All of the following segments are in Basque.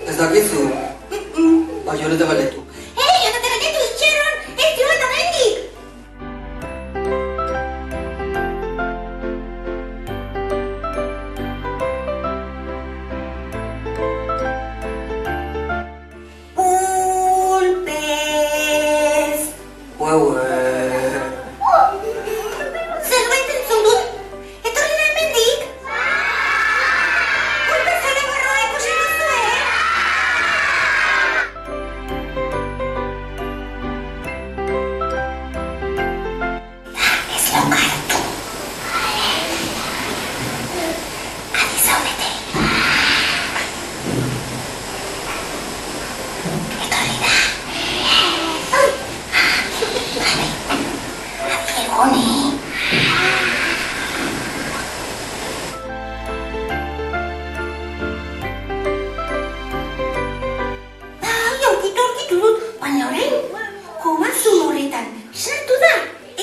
Ez dakizu? Ba, jo nete galdetu. Jo nete galdetu, itxeron, ez joan amendik! Pulpez! Zerbait entzun dut, etorri da hemendik? Pulpez ere barroa ikusi duzue? Ez lokartu. Adi zaudete. Etorri da. Adi egoni. Aurkitu dut, baina orain, komazun horretan sartu da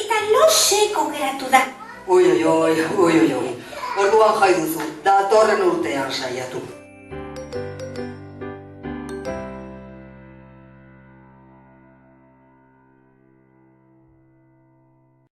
eta loseko geratu da. Orduan jai duzu, datorren urtean saiatu.